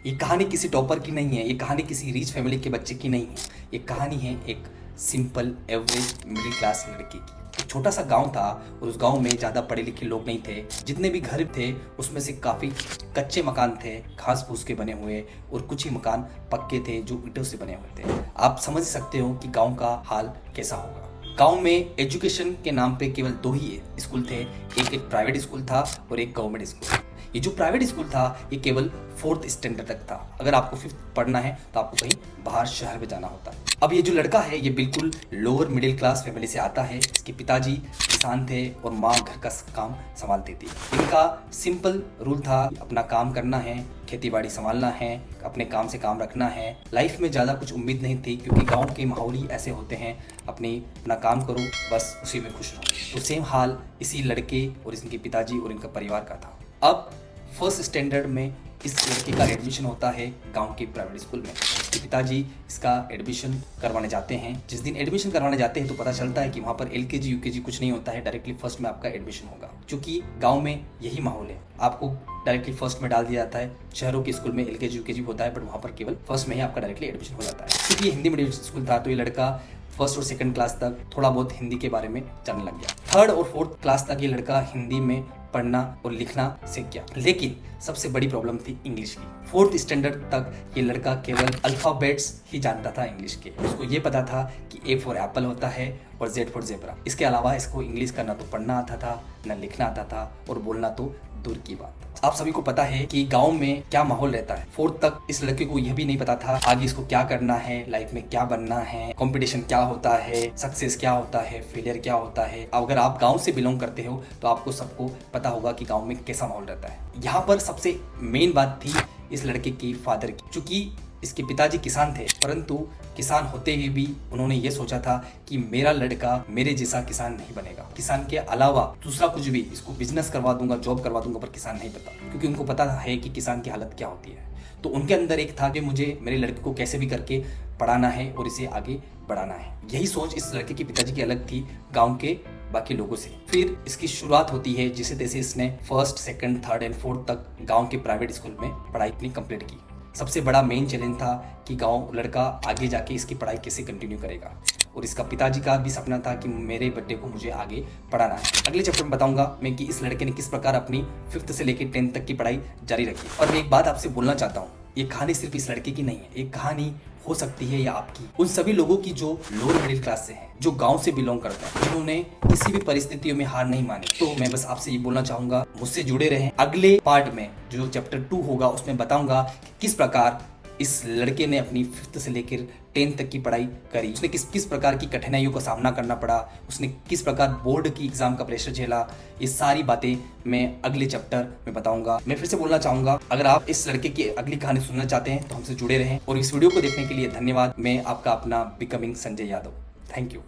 ये कहानी किसी टॉपर की नहीं है, ये कहानी किसी रिच फैमिली के बच्चे की नहीं है। ये कहानी है एक सिंपल एवरेज मिडिल क्लास लड़के की। एक छोटा सा गांव था और उस गांव में ज़्यादा पढ़े लिखे लोग नहीं थे। जितने भी घर थे उसमें से काफ़ी कच्चे मकान थे, घास फूस के बने हुए, और कुछ ही मकान पक्के थे जो ईंटों से बने हुए थे। आप समझ सकते हो कि गाँव का हाल कैसा होगा। गांव में एजुकेशन के नाम पे केवल दो ही स्कूल थे, एक प्राइवेट स्कूल था और एक गवर्नमेंट स्कूल। ये जो प्राइवेट स्कूल था ये केवल 4th स्टैंडर्ड तक था। अगर आपको 5th पढ़ना है तो आपको कहीं बाहर शहर में जाना होता है। अब ये जो लड़का है ये बिल्कुल लोअर मिडिल क्लास फैमिली से आता है। इसके पिताजी किसान थे और माँ घर का काम संभालती थी। इनका सिंपल रूल था, अपना काम करना है, खेती बाड़ी संभालना है, अपने काम से काम रखना है। लाइफ में ज़्यादा कुछ उम्मीद नहीं थी क्योंकि गांव के माहौल ही ऐसे होते हैं, अपना काम करो बस उसी में खुश रहो। तो सेम हाल इसी लड़के और इनके पिताजी और इनका परिवार का था। अब 1st स्टैंडर्ड में इस लड़के का एडमिशन होता है गांव के प्राइवेट स्कूल में। इसके पिताजी इसका एडमिशन करवाने जाते हैं। जिस दिन एडमिशन करवाने जाते हैं तो पता चलता है कि वहाँ पर LKG UKG कुछ नहीं होता है, डायरेक्टली फर्स्ट में आपका एडमिशन होगा। क्योंकि गांव में यही माहौल है, आपको डायरेक्टली फर्स्ट में डाल दिया जाता है। शहरों के स्कूल में LKG UKG होता है, बट वहाँ पर केवल फर्स्ट में ही आपका डायरेक्टली एडमिशन हो जाता है। क्योंकि ये हिंदी मीडियम स्कूल था तो ये लड़का 1st और 2nd क्लास तक थोड़ा बहुत हिंदी के बारे में जानने लग गया। 3rd और 4th क्लास तक ये लड़का हिंदी में पढ़ना और लिखना सीख गया। लेकिन सबसे बड़ी प्रॉब्लम थी इंग्लिश की। 4th स्टैंडर्ड तक ये लड़का केवल अल्फाबेट्स ही जानता था इंग्लिश के। उसको ये पता था कि A फॉर एप्पल होता है और Z फॉर ज़ेब्रा। इसके अलावा इसको इंग्लिश का ना तो पढ़ना आता था, ना लिखना आता था, और बोलना तो दूर की बात। आप सभी को पता है कि गांव में क्या माहौल रहता है। 4th तक इस लड़के को यह भी नहीं पता था आगे इसको क्या करना है, लाइफ में क्या बनना है, कंपटीशन क्या होता है, सक्सेस क्या होता है, फेलियर क्या होता है। अगर आप गांव से बिलोंग करते हो तो आपको सबको पता होगा कि गांव में कैसा माहौल रहता है। यहाँ पर सबसे मेन बात थी इस लड़के की फादर की। चूंकि इसके पिताजी किसान थे, परंतु किसान होते हुए भी उन्होंने ये सोचा था कि मेरा लड़का मेरे जैसा किसान नहीं बनेगा। किसान के अलावा दूसरा कुछ भी, इसको बिजनेस करवा दूंगा, जॉब करवा दूंगा, पर किसान नहीं बता, क्योंकि उनको पता है कि किसान की हालत क्या होती है। तो उनके अंदर एक था कि मुझे मेरे लड़के को कैसे भी करके पढ़ाना है और इसे आगे बढ़ाना है। यही सोच इस लड़के के पिताजी की अलग थी गाँव के बाकी लोगों से। फिर इसकी शुरुआत होती है जिसे तैसे इसने 1st, 2nd, 3rd and 4th तक गाँव के प्राइवेट स्कूल में पढ़ाई अपनी कंप्लीट की। सबसे बड़ा मेन चैलेंज था कि गांव लड़का आगे जाके इसकी पढ़ाई कैसे कंटिन्यू करेगा, और इसका पिताजी का भी सपना था कि मेरे बेटे को मुझे आगे पढ़ाना है। अगले चैप्टर में बताऊंगा मैं कि इस लड़के ने किस प्रकार अपनी 5th से लेकर 10th तक की पढ़ाई जारी रखी। और मैं एक बात आपसे बोलना चाहता हूँ, ये कहानी सिर्फ इस लड़के की नहीं है, एक कहानी हो सकती है या आपकी, उन सभी लोगों की जो लोअर मिडिल क्लास से हैं, जो गांव से बिलोंग करते हैं, जिन्होंने किसी भी परिस्थितियों में हार नहीं मानी। तो मैं बस आपसे ये बोलना चाहूंगा, मुझसे जुड़े रहें। अगले पार्ट में जो चैप्टर 2 होगा उसमें बताऊंगा कि किस प्रकार इस लड़के ने अपनी 5th से लेकर 10th तक की पढ़ाई करी, उसने किस प्रकार की कठिनाइयों का सामना करना पड़ा, उसने किस प्रकार बोर्ड की एग्जाम का प्रेशर झेला। ये सारी बातें मैं अगले चैप्टर में बताऊंगा। मैं फिर से बोलना चाहूंगा, अगर आप इस लड़के की अगली कहानी सुनना चाहते हैं तो हमसे जुड़े रहें। और इस वीडियो को देखने के लिए धन्यवाद। मैं आपका अपना becoming Sanjay Yadav. Thank you.